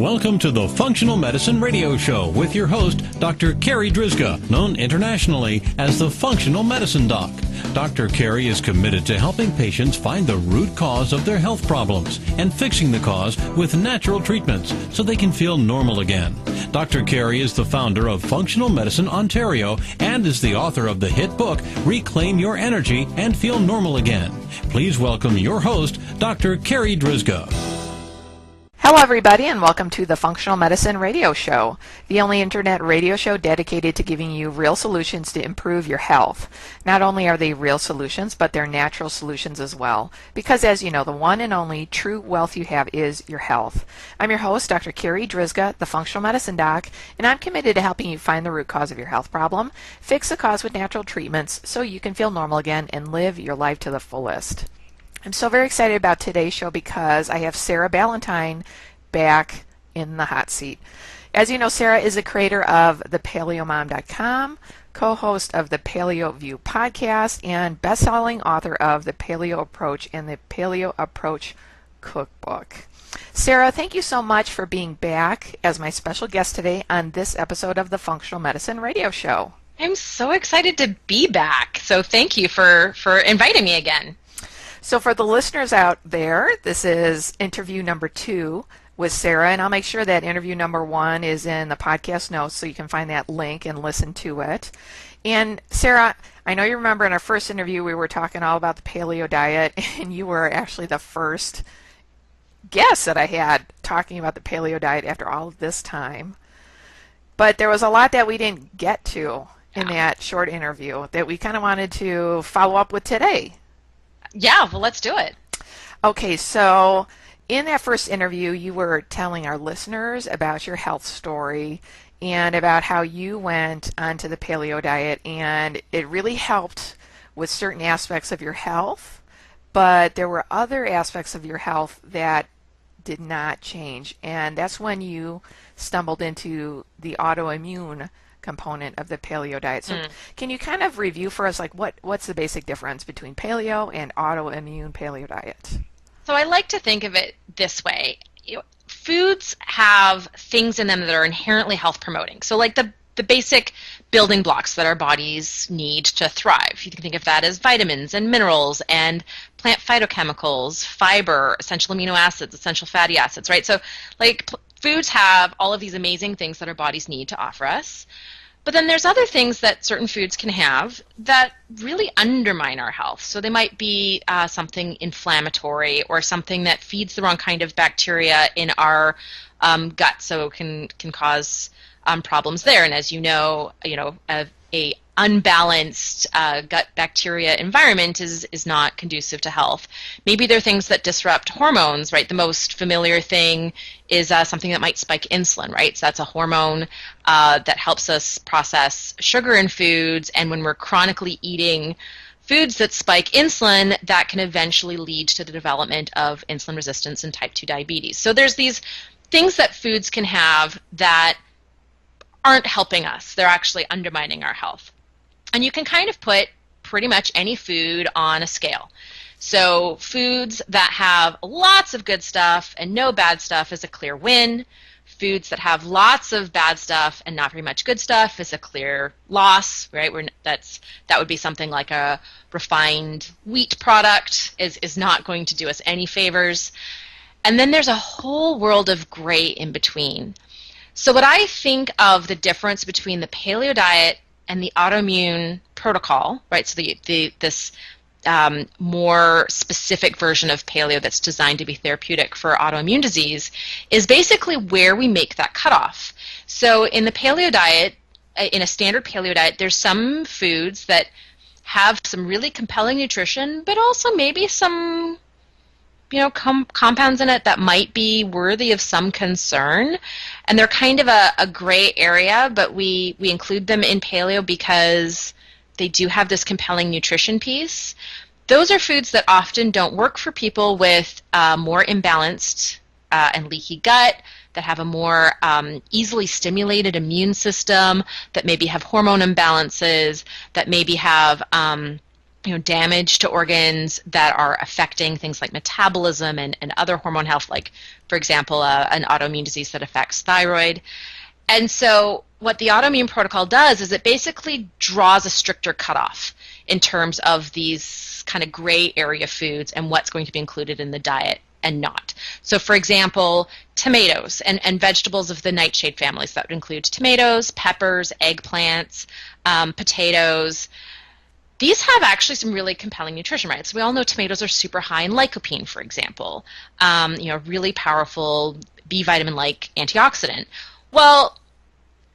Welcome to the Functional Medicine Radio Show with your host, Dr. Carrie Drzyzga, known internationally as the Functional Medicine Doc. Dr. Carrie is committed to helping patients find the root cause of their health problems and fixing the cause with natural treatments so they can feel normal again. Dr. Carrie is the founder of Functional Medicine Ontario and is the author of the hit book, Reclaim Your Energy and Feel Normal Again. Please welcome your host, Dr. Carrie Drzyzga. Hello everybody, and welcome to the Functional Medicine Radio Show, the only internet radio show dedicated to giving you real solutions to improve your health. Not only are they real solutions, but they're natural solutions as well, because as you know, the one and only true wealth you have is your health. I'm your host, Dr. Carrie Drzyzga, the Functional Medicine Doc, and I'm committed to helping you find the root cause of your health problem, fix the cause with natural treatments so you can feel normal again and live your life to the fullest. I'm so very excited about today's show because I have Sarah Ballantyne back in the hot seat. As you know, Sarah is the creator of thepaleomom.com, co-host of the Paleo View podcast, and best-selling author of The Paleo Approach and the Paleo Approach Cookbook. Sarah, thank you so much for being back as my special guest today on this episode of the Functional Medicine Radio Show. I'm so excited to be back, so thank you for inviting me again. So for the listeners out there, this is interview number 2 with Sarah, and I'll make sure that interview number 1 is in the podcast notes so you can find that link and listen to it. And Sarah, I know you remember in our first interview we were talking all about the paleo diet, and you were actually the first guest that I had talking about the paleo diet after all of this time. But there was a lot that we didn't get to in that short interview that we kind of wanted to follow up with today. Yeah, well, let's do it. Okay, so in that first interview, you were telling our listeners about your health story and about how you went onto the paleo diet, and it really helped with certain aspects of your health, but there were other aspects of your health that did not change, and that's when you stumbled into the autoimmune component of the paleo diet. So can you kind of review for us, like what's the basic difference between paleo and autoimmune paleo diet? So I like to think of it this way. Foods have things in them that are inherently health promoting. So like the basic building blocks that our bodies need to thrive. You can think of that as vitamins and minerals and plant phytochemicals, fiber, essential amino acids, essential fatty acids, right? So like foods have all of these amazing things that our bodies need to offer us. But then there's other things that certain foods can have that really undermine our health. So they might be something inflammatory or something that feeds the wrong kind of bacteria in our gut, so it can cause problems there. And as you know, a unbalanced gut bacteria environment is not conducive to health. Maybe there are things that disrupt hormones, right? The most familiar thing is something that might spike insulin, right? So that's a hormone that helps us process sugar in foods, and when we're chronically eating foods that spike insulin, that can eventually lead to the development of insulin resistance and type 2 diabetes. So there's these things that foods can have that aren't helping us. They're actually undermining our health. And you can kind of put pretty much any food on a scale. So foods that have lots of good stuff and no bad stuff is a clear win. Foods that have lots of bad stuff and not very much good stuff is a clear loss, right? That would be something like a refined wheat product is not going to do us any favors. And then there's a whole world of gray in between. So what I think of the difference between the paleo diet and the autoimmune protocol, right? So this more specific version of paleo that's designed to be therapeutic for autoimmune disease is basically where we make that cutoff. So in the paleo diet, in a standard paleo diet, there's some foods that have some really compelling nutrition, but also maybe some compounds in it that might be worthy of some concern, and they're kind of a gray area, but we include them in paleo because they do have this compelling nutrition piece. Those are foods that often don't work for people with more imbalanced and leaky gut, that have a more easily stimulated immune system, that maybe have hormone imbalances, that maybe have damage to organs that are affecting things like metabolism and other hormone health, like, for example, an autoimmune disease that affects thyroid. And so what the autoimmune protocol does is it basically draws a stricter cutoff in terms of these kind of gray area foods and what's going to be included in the diet and not. So, for example, tomatoes and vegetables of the nightshade families. That would include tomatoes, peppers, eggplants, potatoes. These have actually some really compelling nutrition, right? So we all know tomatoes are super high in lycopene, for example, really powerful B vitamin-like antioxidant. Well,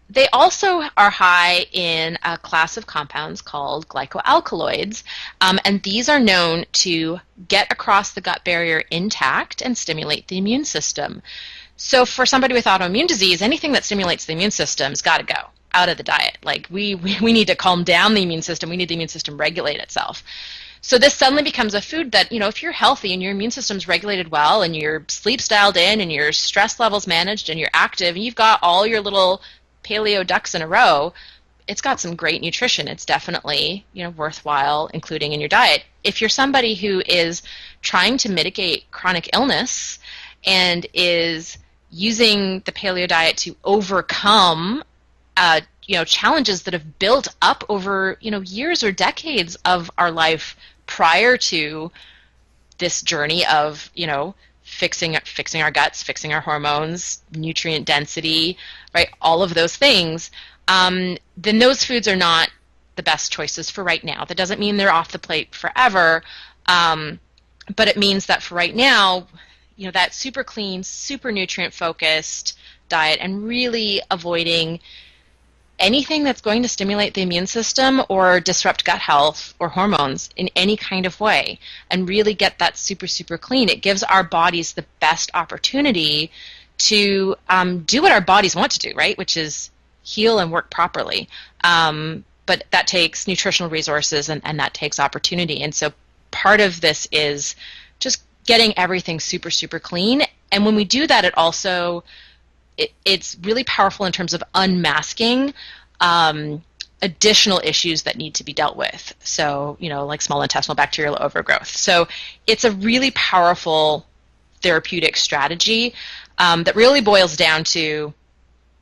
they also are high in a class of compounds called glycoalkaloids, and these are known to get across the gut barrier intact and stimulate the immune system. So for somebody with autoimmune disease, anything that stimulates the immune system has got to go out of the diet. Like we need to calm down the immune system. We need the immune system regulate itself. So this suddenly becomes a food that, if you're healthy and your immune system's regulated well and your sleep's dialed in and your stress levels managed and you're active and you've got all your little paleo ducks in a row, it's got some great nutrition. It's definitely, worthwhile including in your diet. If you're somebody who is trying to mitigate chronic illness and is using the paleo diet to overcome challenges that have built up over, years or decades of our life prior to this journey of, fixing our guts, fixing our hormones, nutrient density, right, all of those things, then those foods are not the best choices for right now. That doesn't mean they're off the plate forever, but it means that for right now, that super clean, super nutrient-focused diet and really avoiding anything that's going to stimulate the immune system or disrupt gut health or hormones in any kind of way and really get that super, super clean. It gives our bodies the best opportunity to do what our bodies want to do, right, which is heal and work properly. But that takes nutritional resources and that takes opportunity. And so part of this is just getting everything super, super clean. And when we do that, it also it's really powerful in terms of unmasking additional issues that need to be dealt with. So, like small intestinal bacterial overgrowth. So it's a really powerful therapeutic strategy that really boils down to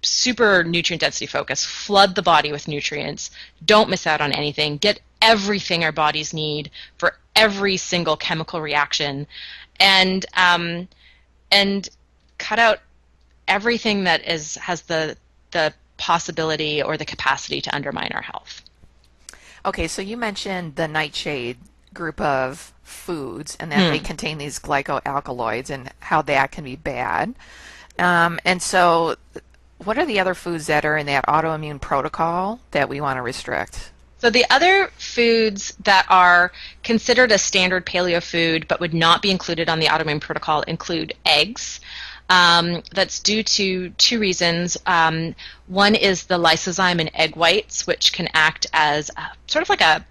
super nutrient density focus. Flood the body with nutrients. Don't miss out on anything. Get everything our bodies need for every single chemical reaction, and cut out everything that has the possibility or the capacity to undermine our health. Okay, so you mentioned the nightshade group of foods and that they contain these glycoalkaloids and how that can be bad. And so what are the other foods that are in that autoimmune protocol that we want to restrict? So the other foods that are considered a standard paleo food but would not be included on the autoimmune protocol include eggs. That's due to two reasons. One is the lysozyme in egg whites, which can act as sort of like a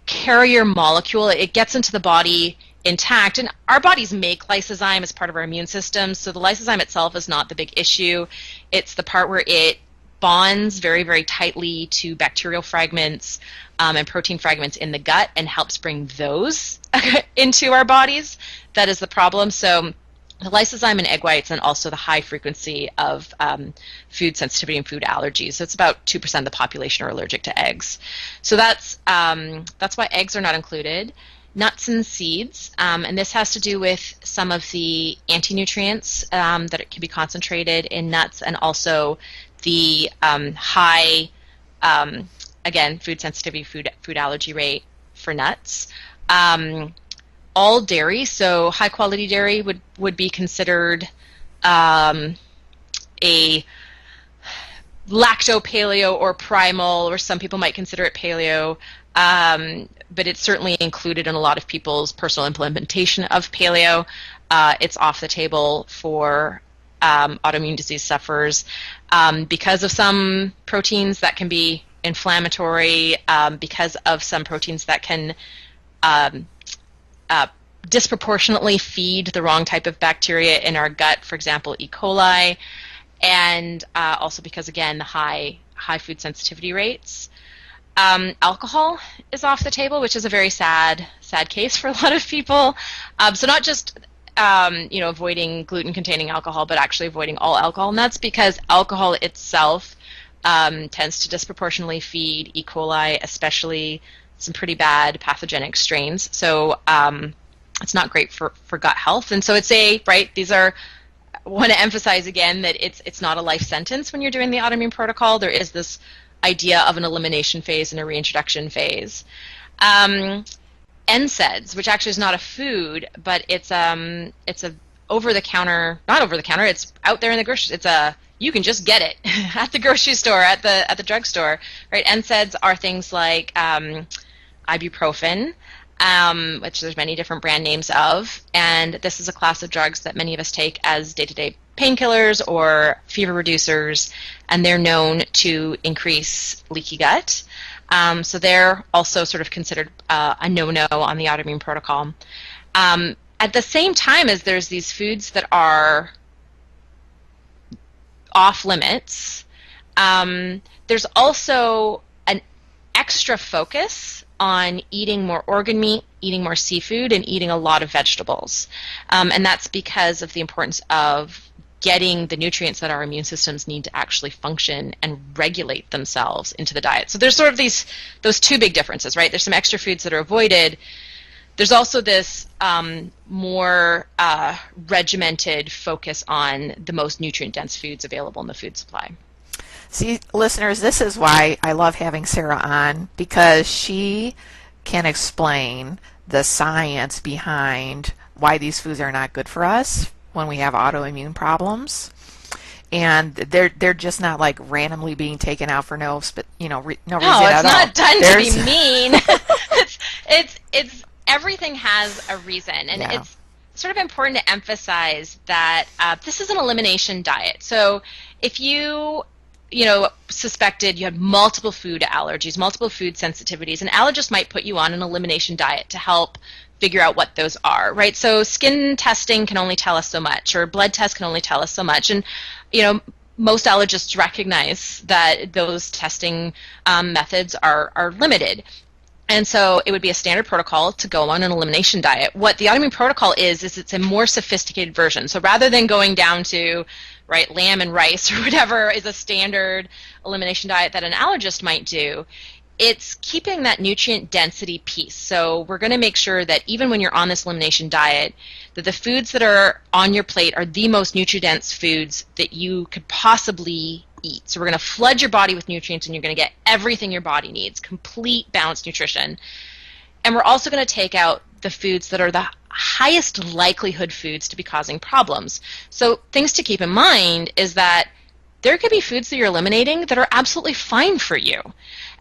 carrier molecule. It gets into the body intact, and our bodies make lysozyme as part of our immune system, so the lysozyme itself is not the big issue. It's the part where it bonds very, very tightly to bacterial fragments and protein fragments in the gut and helps bring those into our bodies. That is the problem. So the lysozyme in egg whites and also the high frequency of food sensitivity and food allergies. So it's about 2% of the population are allergic to eggs. So that's why eggs are not included. Nuts and seeds, and this has to do with some of the anti-nutrients that it can be concentrated in nuts, and also the high, again, food sensitivity, food allergy rate for nuts. All dairy, so high quality dairy would be considered a lacto-paleo or primal, or some people might consider it paleo, but it's certainly included in a lot of people's personal implementation of paleo. It's off the table for autoimmune disease sufferers because of some proteins that can be inflammatory, because of some proteins that can disproportionately feed the wrong type of bacteria in our gut, for example, E. coli, and also because, again, the high food sensitivity rates. Alcohol is off the table, which is a very sad case for a lot of people. So not just avoiding gluten-containing alcohol, but actually avoiding all alcohol, and that's because alcohol itself tends to disproportionately feed E. coli, especially some pretty bad pathogenic strains. So it's not great for gut health. And so I want to emphasize again that it's not a life sentence when you're doing the autoimmune protocol. There is this idea of an elimination phase and a reintroduction phase. NSAIDs, which actually is not a food, but it's a over-the-counter, not over-the-counter, it's out there in the grocery. You can just get it at the grocery store, at the drugstore, right? NSAIDs are things like ibuprofen, which there's many different brand names of, and this is a class of drugs that many of us take as day-to-day painkillers or fever reducers, and they're known to increase leaky gut. So they're also sort of considered a no-no on the autoimmune protocol. At the same time as there's these foods that are off limits, there's also an extra focus on eating more organ meat, eating more seafood, and eating a lot of vegetables. And that's because of the importance of getting the nutrients that our immune systems need to actually function and regulate themselves into the diet. So there's sort of those two big differences, right? There's some extra foods that are avoided. There's also this more regimented focus on the most nutrient-dense foods available in the food supply. See, listeners, this is why I love having Sarah on, because she can explain the science behind why these foods are not good for us when we have autoimmune problems. And they're just not like randomly being taken out for no reason at all. No, it's not done to be mean. it's everything has a reason, and it's sort of important to emphasize that this is an elimination diet. So if you suspected you had multiple food allergies, multiple food sensitivities, an allergist might put you on an elimination diet to help figure out what those are, right? So skin testing can only tell us so much, or blood tests can only tell us so much. And, most allergists recognize that those testing methods are limited. And so it would be a standard protocol to go on an elimination diet. What the autoimmune protocol is it's a more sophisticated version. So rather than going down to lamb and rice or whatever is a standard elimination diet that an allergist might do, it's keeping that nutrient density piece. So we're going to make sure that even when you're on this elimination diet, that the foods that are on your plate are the most nutrient-dense foods that you could possibly eat. So we're going to flood your body with nutrients, and you're going to get everything your body needs, complete balanced nutrition. And we're also going to take out the foods that are the highest likelihood foods to be causing problems. So things to keep in mind is that there could be foods that you're eliminating that are absolutely fine for you.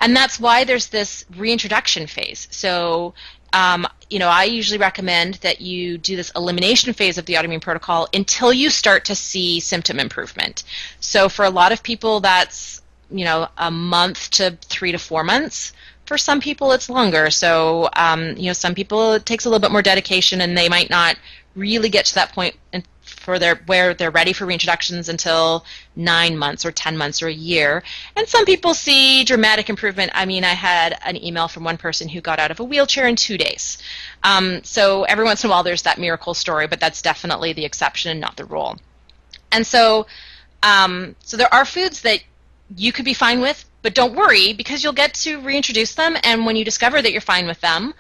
And that's why there's this reintroduction phase. So, I usually recommend that you do this elimination phase of the autoimmune protocol until you start to see symptom improvement. So for a lot of people, that's, a month to 3 to 4 months. For some people, it's longer. So, some people, it takes a little bit more dedication, and they might not really get to that point where they're ready for reintroductions until 9 months or 10 months or a year. And some people see dramatic improvement. I mean, I had an email from one person who got out of a wheelchair in 2 days. So every once in a while there's that miracle story, but that's definitely the exception and not the rule. And so, so there are foods that you could be fine with, but don't worry, because you'll get to reintroduce them, and when you discover that you're fine with them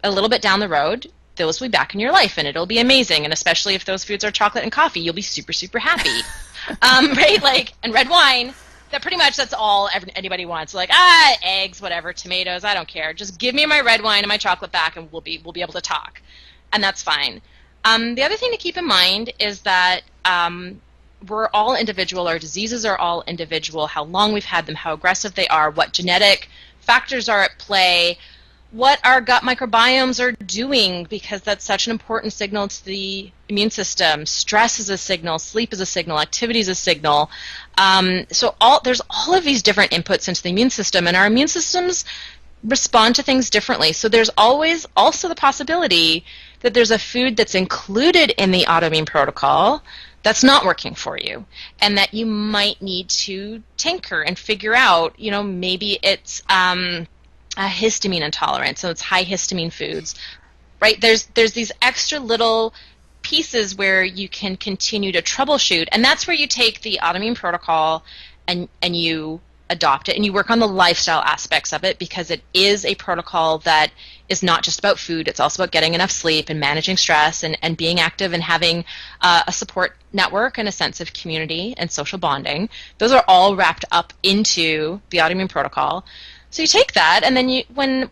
a little bit down the road, those will be back in your life, and it'll be amazing. And especially if those foods are chocolate and coffee, you'll be super, super happy. Right? And red wine, that's all anybody wants. Eggs, whatever, tomatoes, I don't care. Just give me my red wine and my chocolate back, and we'll be able to talk. And that's fine. The other thing to keep in mind is that we're all individual. Our diseases are all individual. How long we've had them, how aggressive they are, what genetic factors are at play, what our gut microbiomes are doing, because that's such an important signal to the immune system. Stress is a signal, sleep is a signal, activity is a signal. So there's all of these different inputs into the immune system, and our immune systems respond to things differently. So there's always also the possibility that there's a food that's included in the autoimmune protocol that's not working for you, and that you might need to tinker and figure out, maybe it's a histamine intolerance, so it's high histamine foods, right? There's these extra little pieces where you can continue to troubleshoot, and that's where you take the autoimmune protocol and you adopt it, and you work on the lifestyle aspects of it, because it is a protocol that is not just about food. It's also about getting enough sleep and managing stress and being active and having a support network and a sense of community and social bonding. Those are all wrapped up into the autoimmune protocol. So you take that, and then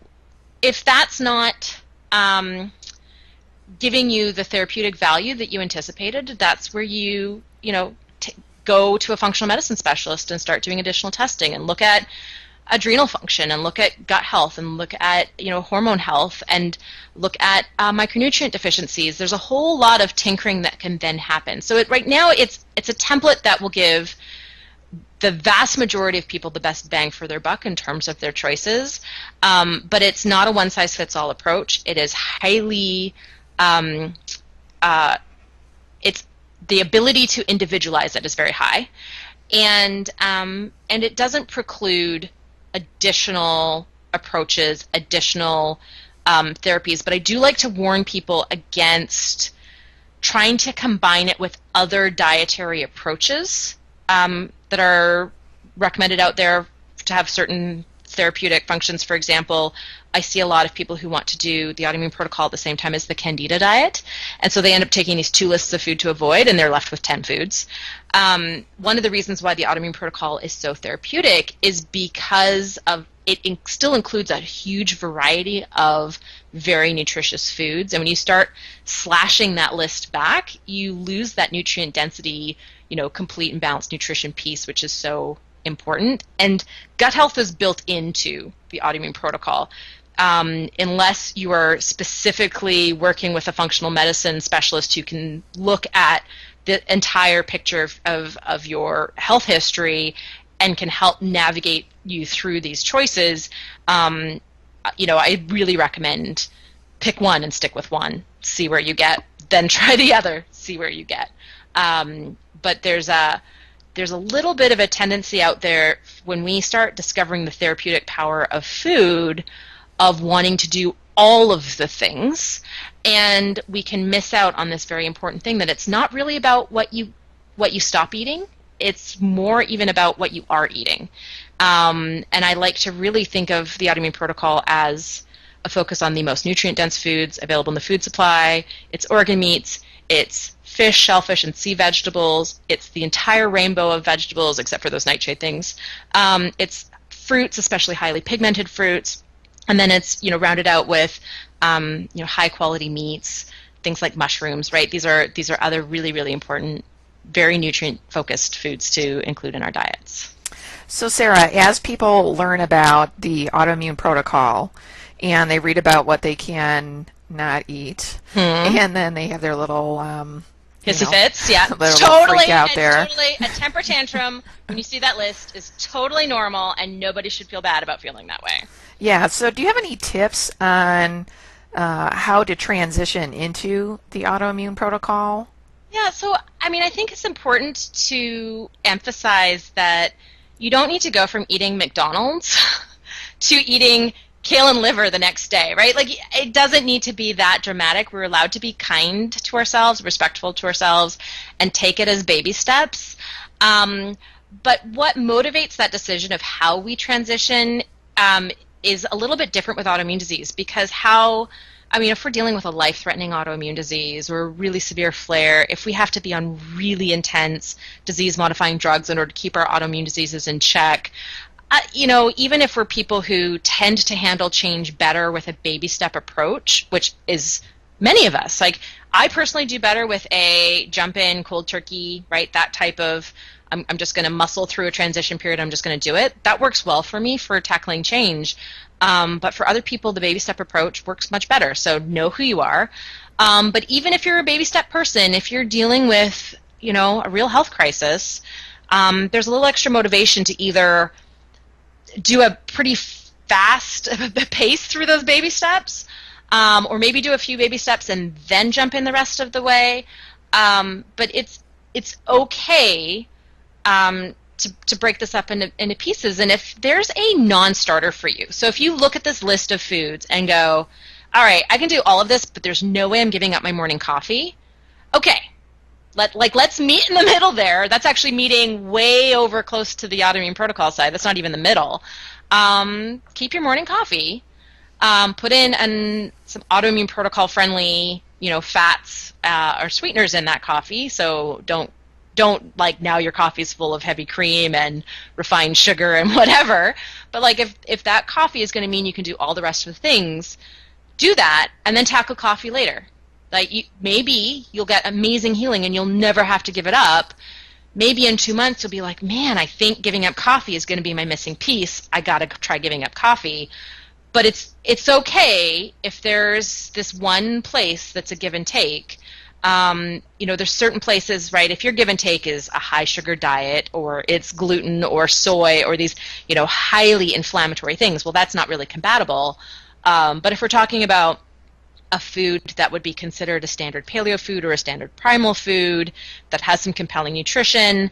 if that's not giving you the therapeutic value that you anticipated, that's where you go to a functional medicine specialist and start doing additional testing and look at adrenal function and look at gut health and look at hormone health and look at micronutrient deficiencies. There's a whole lot of tinkering that can then happen. So right now it's a template that will give the vast majority of people the best bang for their buck in terms of their choices, but it's not a one-size-fits-all approach. It is highly it's the ability to individualize it is very high, and it doesn't preclude additional approaches, additional therapies. But I do like to warn people against trying to combine it with other dietary approaches that are recommended out there to have certain therapeutic functions. For example, I see a lot of people who want to do the autoimmune protocol at the same time as the Candida diet, and so they end up taking these 2 lists of food to avoid, and they're left with 10 foods. One of the reasons why the autoimmune protocol is so therapeutic is because of it still includes a huge variety of very nutritious foods, and when you start slashing that list back, you lose that nutrient density, complete and balanced nutrition piece, which is so important. And gut health is built into the autoimmune protocol. Unless you are specifically working with a functional medicine specialist who can look at the entire picture of your health history and can help navigate you through these choices, I really recommend pick one and stick with one, see where you get, then try the other, see where you get. But there's a little bit of a tendency out there when we start discovering the therapeutic power of food of wanting to do all of the things, and we can miss out on this very important thing, that it's not really about what you stop eating. It's more even about what you are eating. And I like to really think of the autoimmune protocol as a focus on the most nutrient-dense foods available in the food supply. It's organ meats, it's fish, shellfish, and sea vegetables. It's the entire rainbow of vegetables except for those nightshade things. It's fruits, especially highly pigmented fruits. And then it's rounded out with high quality meats, things like mushrooms, right? These are other really, really important, very nutrient focused foods to include in our diets. So Sarah, as people learn about the autoimmune protocol and they read about what they can not eat, and then they have their little hissy fits, yeah, totally freak out there. Totally, a temper tantrum when you see that list is totally normal, and nobody should feel bad about feeling that way. Yeah. So, do you have any tips on how to transition into the autoimmune protocol? Yeah. So, I think it's important to emphasize that you don't need to go from eating McDonald's to eating kale and liver the next day, right? Like, it doesn't need to be that dramatic. We're allowed to be kind to ourselves, respectful to ourselves, and take it as baby steps. But what motivates that decision of how we transition is a little bit different with autoimmune disease, because if we're dealing with a life-threatening autoimmune disease or a really severe flare, if we have to be on really intense disease-modifying drugs in order to keep our autoimmune diseases in check, even if we're people who tend to handle change better with a baby step approach, which is many of us, like I personally do better with a jump in cold turkey, right? That type of, I'm just going to muscle through a transition period. I'm just going to do it. That works well for me for tackling change. But for other people, the baby step approach works much better. So know who you are. But even if you're a baby step person, if you're dealing with, a real health crisis, there's a little extra motivation to either do a pretty fast pace through those baby steps, or maybe do a few baby steps and then jump in the rest of the way. But it's okay to break this up into pieces. And if there's a non-starter for you, so if you look at this list of foods and go, all right, I can do all of this, but there's no way I'm giving up my morning coffee. Okay, let's meet in the middle there. That's actually meeting way over close to the autoimmune protocol side. That's not even the middle. Keep your morning coffee. Put in some autoimmune protocol friendly, fats or sweeteners in that coffee. So don't like now your coffee's full of heavy cream and refined sugar and whatever. But like if that coffee is going to mean you can do all the rest of the things, do that and then tackle coffee later. Like maybe you'll get amazing healing and you'll never have to give it up. Maybe in 2 months you'll be like, man, I think giving up coffee is going to be my missing piece. I got to try giving up coffee. But it's okay if there's this one place that's a give and take. There's certain places, right? If your give and take is a high sugar diet or it's gluten or soy or these, highly inflammatory things, well, that's not really compatible. But if we're talking about a food that would be considered a standard paleo food or a standard primal food that has some compelling nutrition,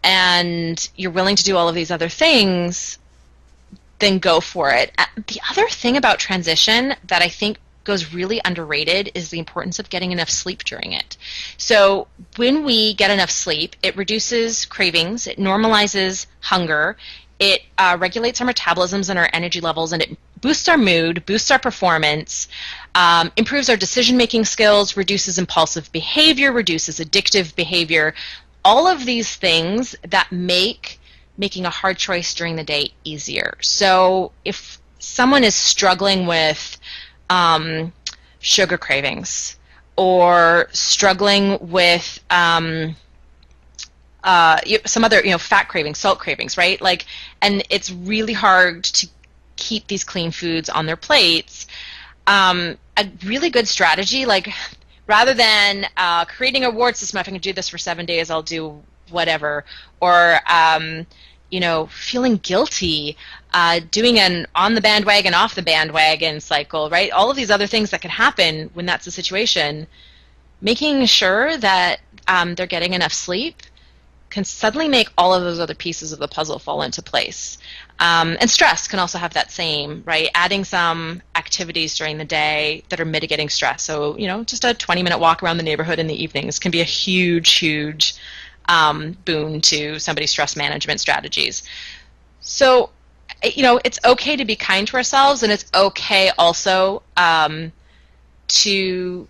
and you're willing to do all of these other things, then go for it. The other thing about transition that I think goes really underrated is the importance of getting enough sleep during it. So when we get enough sleep, it reduces cravings, it normalizes hunger, it regulates our metabolisms and our energy levels, and it boosts our mood, boosts our performance, improves our decision-making skills, reduces impulsive behavior, reduces addictive behavior, all of these things that make making a hard choice during the day easier. So if someone is struggling with sugar cravings or struggling with some other, fat cravings, salt cravings, right? And it's really hard to keep these clean foods on their plates. A really good strategy, rather than creating a reward system, if I can do this for 7 days, I'll do whatever, or feeling guilty, doing an on the bandwagon, off the bandwagon cycle, right? All of these other things that can happen when that's the situation. Making sure that they're getting enough sleep can suddenly make all of those other pieces of the puzzle fall into place. And stress can also have that same, right? Adding some activities during the day that are mitigating stress. So, just a 20-minute walk around the neighborhood in the evenings can be a huge boon to somebody's stress management strategies. So, it's okay to be kind to ourselves, and it's okay also to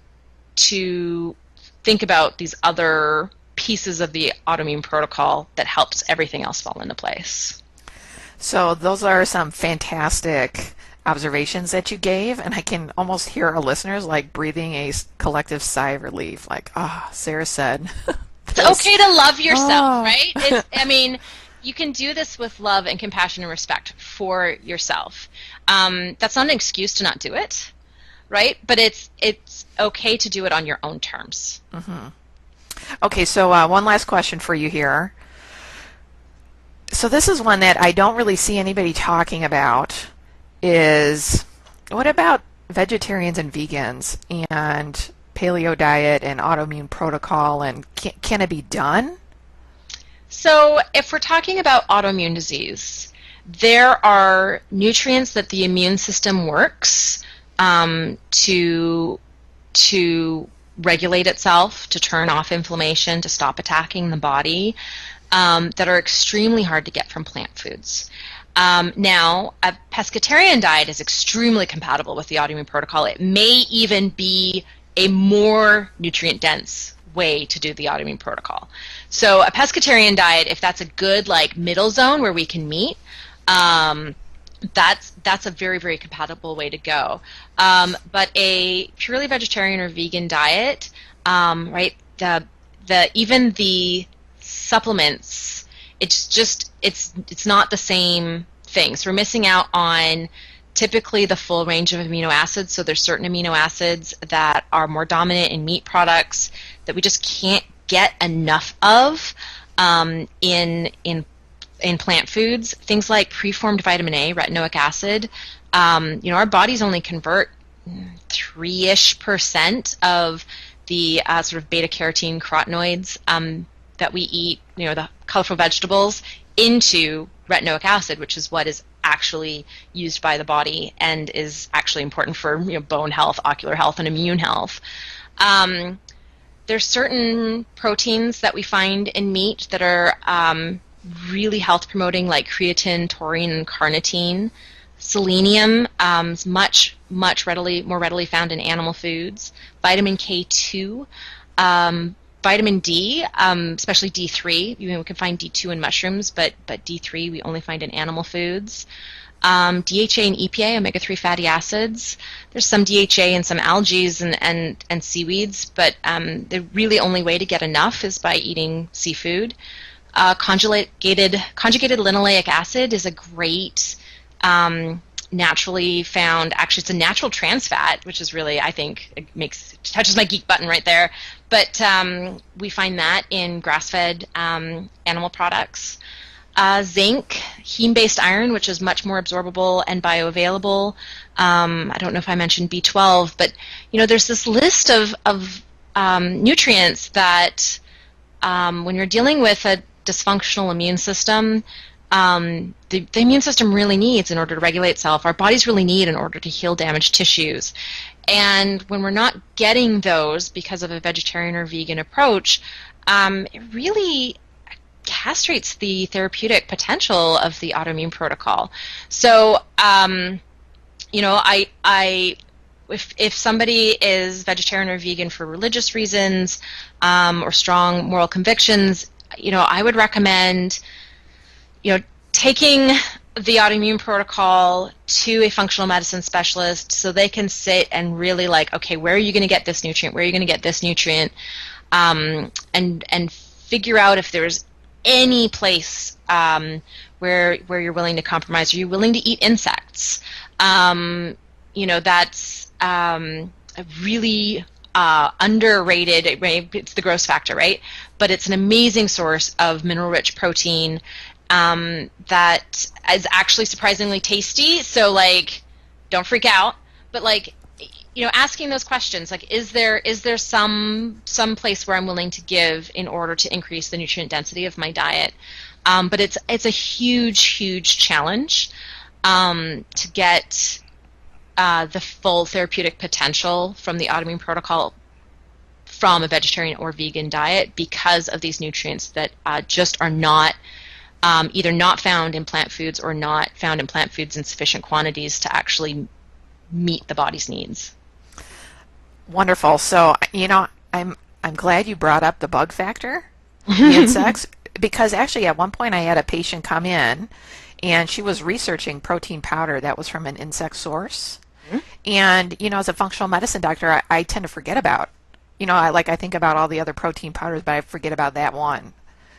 think about these other pieces of the autoimmune protocol that helps everything else fall into place. So those are some fantastic observations that you gave, and I can almost hear our listeners breathing a collective sigh of relief, Sarah said. It's okay to love yourself, right? You can do this with love and compassion and respect for yourself. That's not an excuse to not do it, right? But it's okay to do it on your own terms. Mm-hmm. Okay, so one last question for you here. So this is one that I don't really see anybody talking about, is what about vegetarians and vegans and paleo diet and autoimmune protocol, and can it be done? So if we're talking about autoimmune disease, there are nutrients that the immune system works to regulate itself, to turn off inflammation, to stop attacking the body, that are extremely hard to get from plant foods. Now, a pescatarian diet is extremely compatible with the autoimmune protocol. It may even be a more nutrient-dense way to do the autoimmune protocol. So a pescatarian diet, if that's a good middle zone where we can meet, that's a very, very compatible way to go. But a purely vegetarian or vegan diet, right? Even the supplements, it's not the same thing. So we're missing out on typically the full range of amino acids. So there's certain amino acids that are more dominant in meat products that we just can't get enough of in plant foods. Things like preformed vitamin A, retinoic acid. Our bodies only convert 3-ish% of the sort of beta carotene carotenoids that we eat, the colorful vegetables, into retinoic acid, which is what is actually used by the body and is actually important for bone health, ocular health, and immune health. There's certain proteins that we find in meat that are really health promoting, like creatine, taurine, and carnitine. Selenium is much more readily found in animal foods. Vitamin K2, vitamin D, especially D3. We can find D2 in mushrooms, but D3 we only find in animal foods. DHA and EPA, omega-3 fatty acids. There's some DHA in some algae and seaweeds, but the really only way to get enough is by eating seafood. Conjugated linoleic acid is a great naturally found, actually it's a natural trans fat, which is really, I think, touches my geek button right there. But we find that in grass-fed animal products. Zinc, heme-based iron, which is much more absorbable and bioavailable. I don't know if I mentioned B12, but there's this list of nutrients that when you're dealing with a dysfunctional immune system, the immune system really needs in order to regulate itself. Our bodies really need in order to heal damaged tissues. And when we're not getting those because of a vegetarian or vegan approach, it really castrates the therapeutic potential of the autoimmune protocol. So, if somebody is vegetarian or vegan for religious reasons or strong moral convictions, I would recommend, taking the autoimmune protocol to a functional medicine specialist so they can sit and really okay, where are you going to get this nutrient? Where are you going to get this nutrient? And figure out if there's any place where you're willing to compromise. Are you willing to eat insects? That's a really underrated. It's the gross factor, right? But it's an amazing source of mineral-rich protein that is actually surprisingly tasty. So don't freak out. But asking those questions, is there some place where I'm willing to give in order to increase the nutrient density of my diet? But it's a huge challenge to get the full therapeutic potential from the autoimmune protocol from a vegetarian or vegan diet because of these nutrients that just are not either not found in plant foods or not found in plant foods in sufficient quantities to actually meet the body's needs. Wonderful. So, I'm glad you brought up the bug factor, the insects, because actually at one point I had a patient come in and she was researching protein powder that was from an insect source. Mm-hmm. And, as a functional medicine doctor, I tend to forget about, I think about all the other protein powders, but I forget about that one.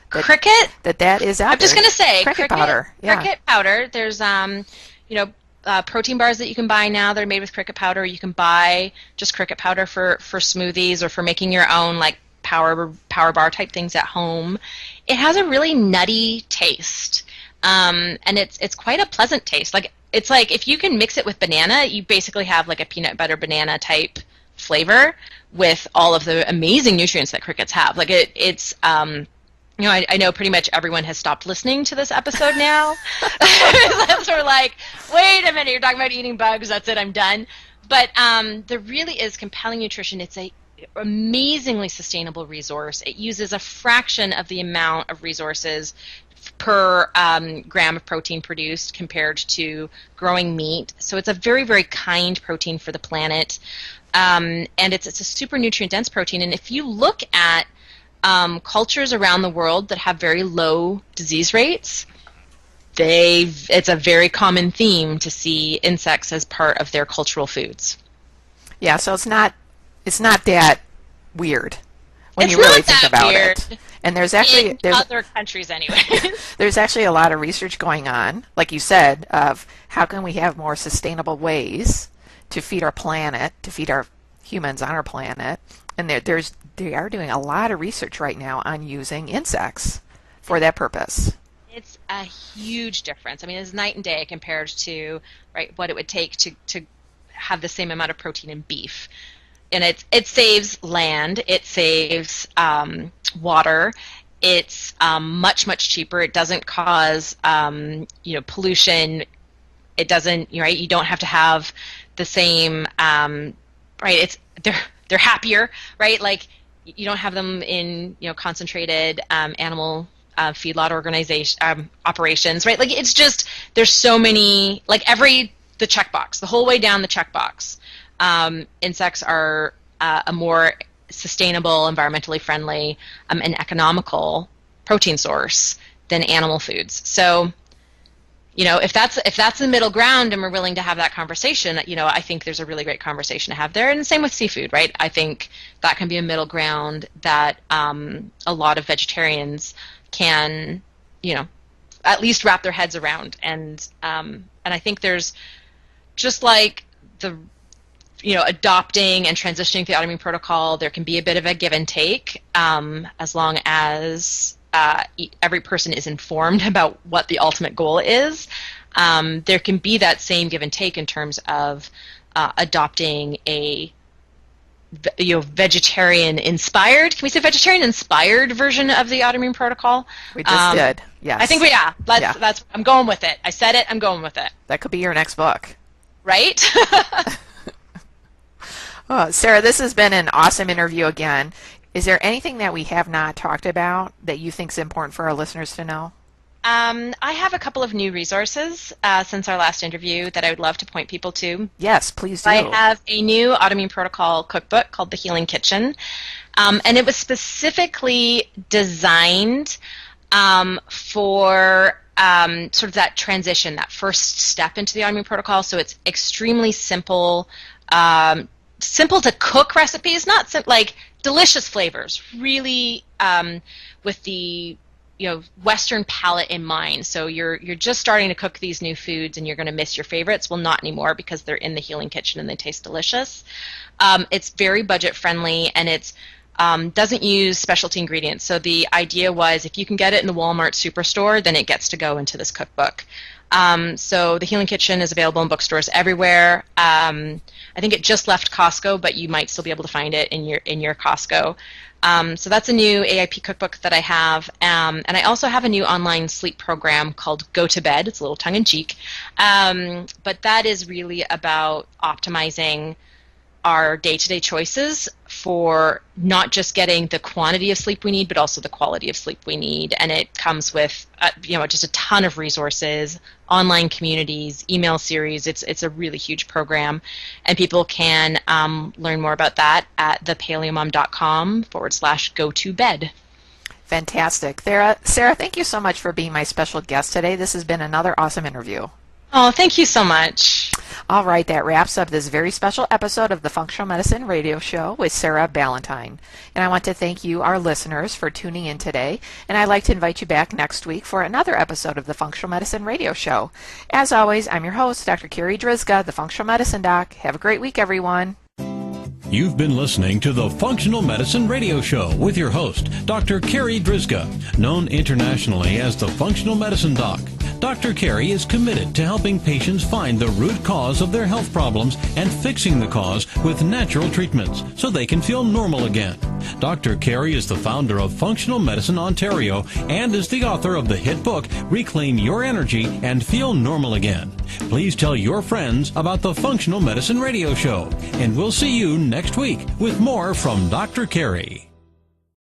Cricket? That is out I'm just going to say, cricket powder. Yeah. Cricket powder. There's, protein bars that you can buy now that are made with cricket powder. You can buy just cricket powder for smoothies or for making your own power bar type things at home. It has a really nutty taste, and it's quite a pleasant taste. It's like if you can mix it with banana, you basically have a peanut butter banana type flavor with all of the amazing nutrients that crickets have. I know pretty much everyone has stopped listening to this episode now. We're wait a minute, you're talking about eating bugs, that's it, I'm done. But there really is compelling nutrition. It's a amazingly sustainable resource. It uses a fraction of the amount of resources per gram of protein produced compared to growing meat. So it's a very, very kind protein for the planet. And it's a super nutrient-dense protein. And if you look at cultures around the world that have very low disease rates, it's a very common theme to see insects as part of their cultural foods. Yeah, so it's not that weird when you really think about it. And there's other countries anyway. There's actually a lot of research going on, like you said, of how can we have more sustainable ways to feed our planet, to feed our humans on our planet. And they are doing a lot of research right now on using insects for that purpose. It's a huge difference. I mean, it's night and day compared to what it would take to have the same amount of protein in beef. And it saves land, it saves water, It's much cheaper. It doesn't cause pollution. It doesn't, right? You don't have to have the same, right? It's they're happier, right? Like you don't have them in concentrated animal feedlot organization operations, right? Like it's just there's so many, like the checkbox, the whole way down the checkbox. Insects are a more sustainable, environmentally friendly, and economical protein source than animal foods. So, if that's the middle ground and we're willing to have that conversation, I think there's a really great conversation to have there. And the same with seafood, right? I think that can be a middle ground that a lot of vegetarians can, at least wrap their heads around. And I think there's just like the adopting and transitioning to the autoimmune protocol, there can be a bit of a give and take as long as every person is informed about what the ultimate goal is. There can be that same give and take in terms of adopting a vegetarian-inspired, can we say vegetarian-inspired version of the autoimmune protocol? We just did, yes. I think that's I'm going with it. I said it, I'm going with it. That could be your next book. Right? Oh, Sarah, this has been an awesome interview again. Is there anything that we have not talked about that you think is important for our listeners to know? I have a couple of new resources since our last interview that I would love to point people to. Yes, please do. I have a new autoimmune protocol cookbook called The Healing Kitchen, and it was specifically designed for sort of that transition, that first step into the autoimmune protocol. So it's extremely simple, simple to cook recipes, not like delicious flavors, really with the Western palate in mind. So you're just starting to cook these new foods and you're going to miss your favorites. Well, not anymore because they're in the Healing Kitchen and they taste delicious. It's very budget friendly and it's doesn't use specialty ingredients. So the idea was if you can get it in the Walmart Superstore, then it gets to go into this cookbook. So the Healing Kitchen is available in bookstores everywhere. I think it just left Costco, but you might still be able to find it in your Costco. So that's a new AIP cookbook that I have. And I also have a new online sleep program called Go to Bed. It's a little tongue-in-cheek. But that is really about optimizing our day-to-day choices for not just getting the quantity of sleep we need, but also the quality of sleep we need. And it comes with, just a ton of resources, online communities, email series. It's a really huge program, and people can learn more about that at thepaleomom.com/go-to-bed. Fantastic. Sarah, thank you so much for being my special guest today. This has been another awesome interview. Oh, thank you so much. All right, that wraps up this very special episode of the Functional Medicine Radio Show with Sarah Ballantyne. And I want to thank you, our listeners, for tuning in today. And I'd like to invite you back next week for another episode of the Functional Medicine Radio Show. As always, I'm your host, Dr. Carrie Drizga, the Functional Medicine Doc. Have a great week, everyone. You've been listening to the Functional Medicine Radio Show with your host, Dr. Carrie Drizga, known internationally as the Functional Medicine Doc. Dr. Carrie is committed to helping patients find the root cause of their health problems and fixing the cause with natural treatments so they can feel normal again. Dr. Carrie is the founder of Functional Medicine Ontario and is the author of the hit book, Reclaim Your Energy and Feel Normal Again. Please tell your friends about the Functional Medicine Radio Show, and we'll see you next week with more from Dr. Carrie.